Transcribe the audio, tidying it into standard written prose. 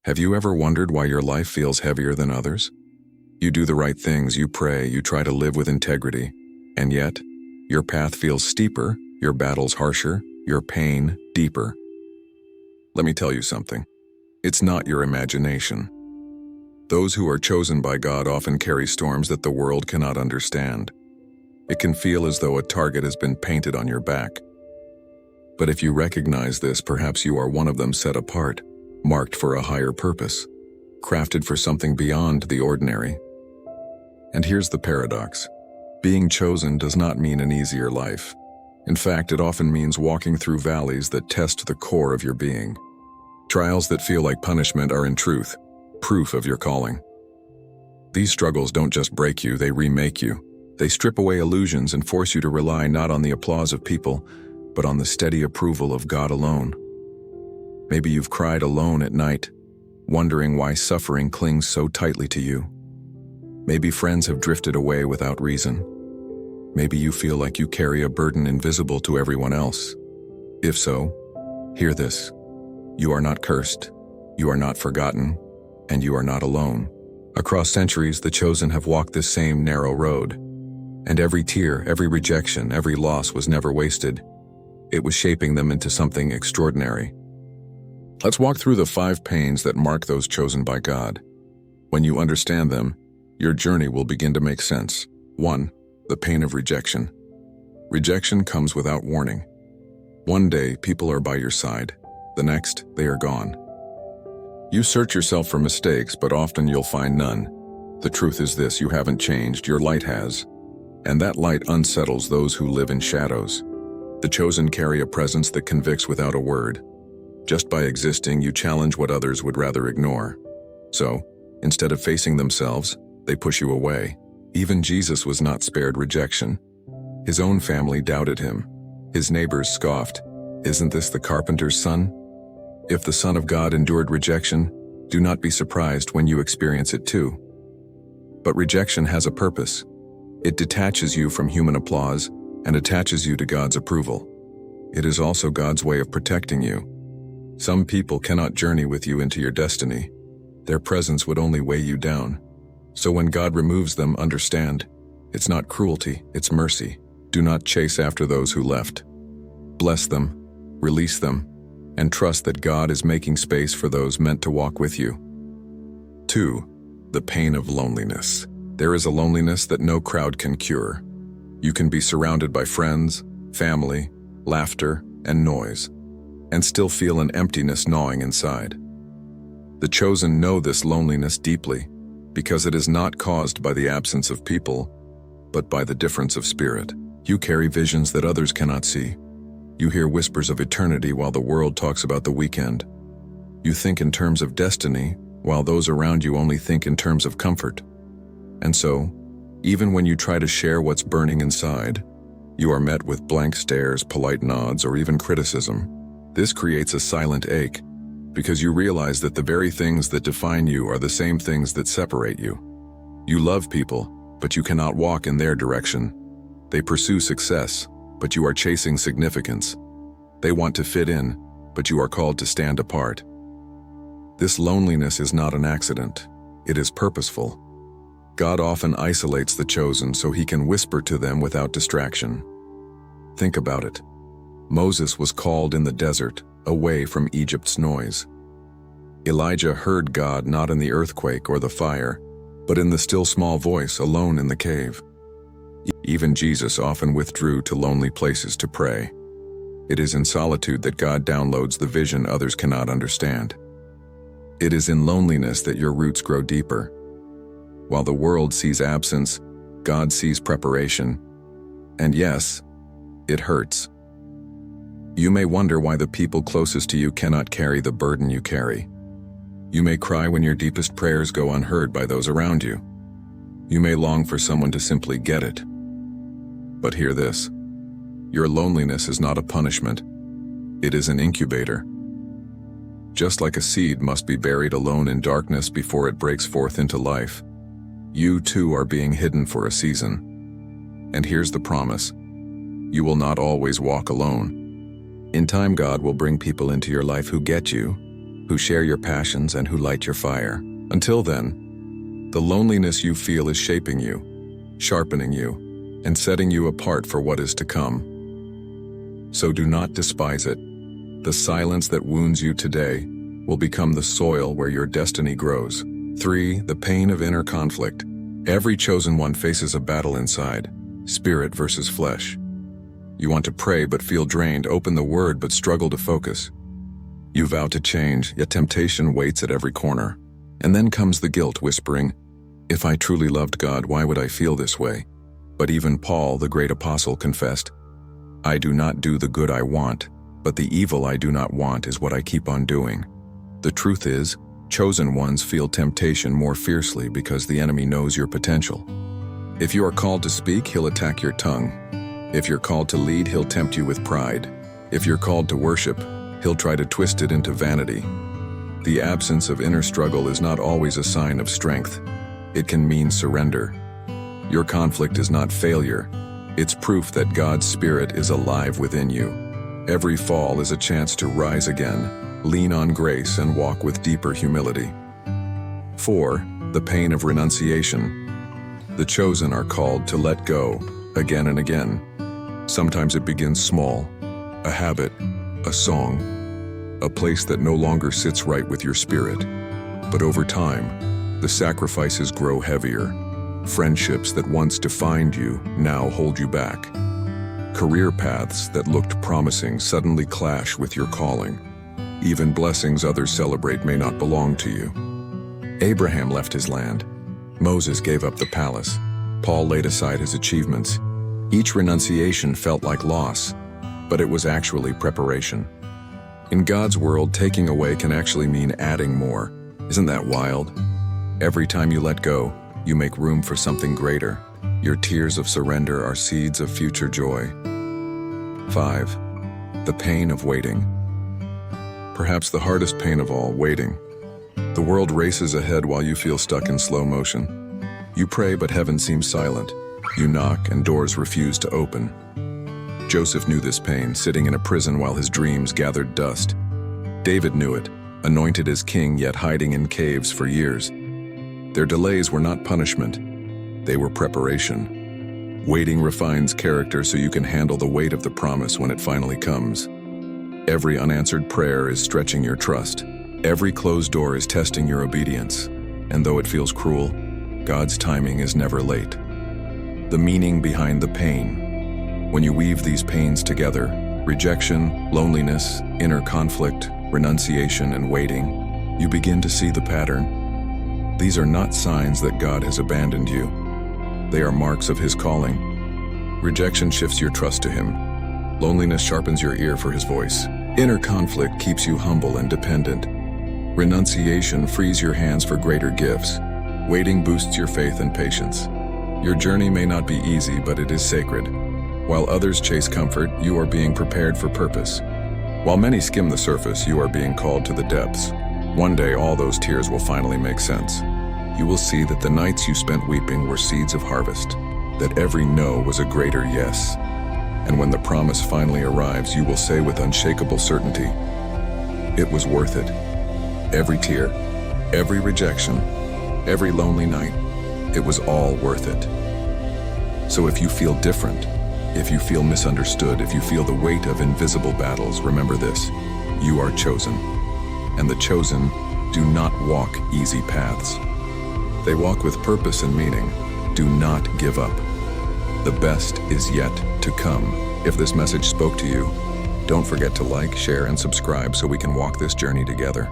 Have you ever wondered why your life feels heavier than others? You do the right things, you pray, you try to live with integrity, and yet, your path feels steeper, your battles harsher, your pain deeper. Let me tell you something. It's not your imagination. Those who are chosen by God often carry storms that the world cannot understand. It can feel as though a target has been painted on your back. But if you recognize this, perhaps you are one of them, set apart, marked for a higher purpose, crafted for something beyond the ordinary. And here's the paradox. Being chosen does not mean an easier life. In fact, it often means walking through valleys that test the core of your being. Trials that feel like punishment are in truth proof of your calling. These struggles don't just break you, they remake you. They strip away illusions and force you to rely not on the applause of people, but on the steady approval of God alone. Maybe you've cried alone at night, wondering why suffering clings so tightly to you. Maybe friends have drifted away without reason. Maybe you feel like you carry a burden invisible to everyone else. If so, hear this. You are not cursed, you are not forgotten, and you are not alone. Across centuries, the chosen have walked this same narrow road. And every tear, every rejection, every loss was never wasted. It was shaping them into something extraordinary. Let's walk through the 5 pains that mark those chosen by God. When you understand them, your journey will begin to make sense. 1. The pain of rejection. Rejection comes without warning. One day, people are by your side. The next, they are gone. You search yourself for mistakes, but often you'll find none. The truth is this: you haven't changed, your light has. And that light unsettles those who live in shadows. The chosen carry a presence that convicts without a word. Just by existing, you challenge what others would rather ignore. So, instead of facing themselves, they push you away. Even Jesus was not spared rejection. His own family doubted him. His neighbors scoffed. Isn't this the carpenter's son? If the Son of God endured rejection, do not be surprised when you experience it too. But rejection has a purpose. It detaches you from human applause and attaches you to God's approval. It is also God's way of protecting you. Some people cannot journey with you into your destiny. Their presence would only weigh you down. So when God removes them, understand, it's not cruelty, it's mercy. Do not chase after those who left. Bless them, release them, and trust that God is making space for those meant to walk with you. 2. The pain of loneliness. There is a loneliness that no crowd can cure. You can be surrounded by friends, family, laughter, and noise, and still feel an emptiness gnawing inside. The chosen know this loneliness deeply, because it is not caused by the absence of people, but by the difference of spirit. You carry visions that others cannot see. You hear whispers of eternity while the world talks about the weekend. You think in terms of destiny, while those around you only think in terms of comfort. And so, even when you try to share what's burning inside, you are met with blank stares, polite nods, or even criticism. This creates a silent ache, because you realize that the very things that define you are the same things that separate you. You love people, but you cannot walk in their direction. They pursue success, but you are chasing significance. They want to fit in, but you are called to stand apart. This loneliness is not an accident. It is purposeful. God often isolates the chosen so he can whisper to them without distraction. Think about it. Moses was called in the desert, away from Egypt's noise. Elijah heard God not in the earthquake or the fire, but in the still small voice alone in the cave. Even Jesus often withdrew to lonely places to pray. It is in solitude that God downloads the vision others cannot understand. It is in loneliness that your roots grow deeper. While the world sees absence, God sees preparation. And yes, it hurts. You may wonder why the people closest to you cannot carry the burden you carry. You may cry when your deepest prayers go unheard by those around you. You may long for someone to simply get it. But hear this. Your loneliness is not a punishment. It is an incubator. Just like a seed must be buried alone in darkness before it breaks forth into life, you too are being hidden for a season. And here's the promise. You will not always walk alone. In time, God will bring people into your life who get you, who share your passions and who light your fire. Until then, the loneliness you feel is shaping you, sharpening you, and setting you apart for what is to come. So do not despise it. The silence that wounds you today will become the soil where your destiny grows. 3. The pain of inner conflict. Every chosen one faces a battle inside, spirit versus flesh. You want to pray but feel drained, open the word but struggle to focus. You vow to change, yet temptation waits at every corner. And then comes the guilt whispering, "If I truly loved God, why would I feel this way?" But even Paul, the great apostle, confessed, "I do not do the good I want, but the evil I do not want is what I keep on doing." The truth is, chosen ones feel temptation more fiercely because the enemy knows your potential. If you are called to speak, he'll attack your tongue. If you're called to lead, he'll tempt you with pride. If you're called to worship, he'll try to twist it into vanity. The absence of inner struggle is not always a sign of strength. It can mean surrender. Your conflict is not failure. It's proof that God's Spirit is alive within you. Every fall is a chance to rise again, lean on grace, and walk with deeper humility. 4. The pain of renunciation. The chosen are called to let go, again and again. Sometimes it begins small, a habit, a song, a place that no longer sits right with your spirit. But over time, the sacrifices grow heavier. Friendships that once defined you now hold you back. Career paths that looked promising suddenly clash with your calling. Even blessings others celebrate may not belong to you. Abraham left his land. Moses gave up the palace. Paul laid aside his achievements. Each renunciation felt like loss, but it was actually preparation. In God's world, taking away can actually mean adding more. Isn't that wild? Every time you let go, you make room for something greater. Your tears of surrender are seeds of future joy. 5. The pain of waiting. Perhaps the hardest pain of all, waiting. The world races ahead while you feel stuck in slow motion. You pray, but heaven seems silent. You knock, and doors refuse to open. Joseph knew this pain, sitting in a prison while his dreams gathered dust. David knew it, anointed as king, yet hiding in caves for years. Their delays were not punishment. They were preparation. Waiting refines character so you can handle the weight of the promise when it finally comes. Every unanswered prayer is stretching your trust. Every closed door is testing your obedience. And though it feels cruel, God's timing is never late. The meaning behind the pain. When you weave these pains together, rejection, loneliness, inner conflict, renunciation, and waiting, you begin to see the pattern. These are not signs that God has abandoned you. They are marks of His calling. Rejection shifts your trust to Him. Loneliness sharpens your ear for His voice. Inner conflict keeps you humble and dependent. Renunciation frees your hands for greater gifts. Waiting boosts your faith and patience. Your journey may not be easy, but it is sacred. While others chase comfort, you are being prepared for purpose. While many skim the surface, you are being called to the depths. One day, all those tears will finally make sense. You will see that the nights you spent weeping were seeds of harvest, that every no was a greater yes. And when the promise finally arrives, you will say with unshakable certainty, "It was worth it." Every tear, every rejection, every lonely night, it was all worth it. So if you feel different, if you feel misunderstood, if you feel the weight of invisible battles, remember this: you are chosen. And the chosen do not walk easy paths. They walk with purpose and meaning. Do not give up. The best is yet to come. If this message spoke to you, don't forget to like, share, and subscribe so we can walk this journey together.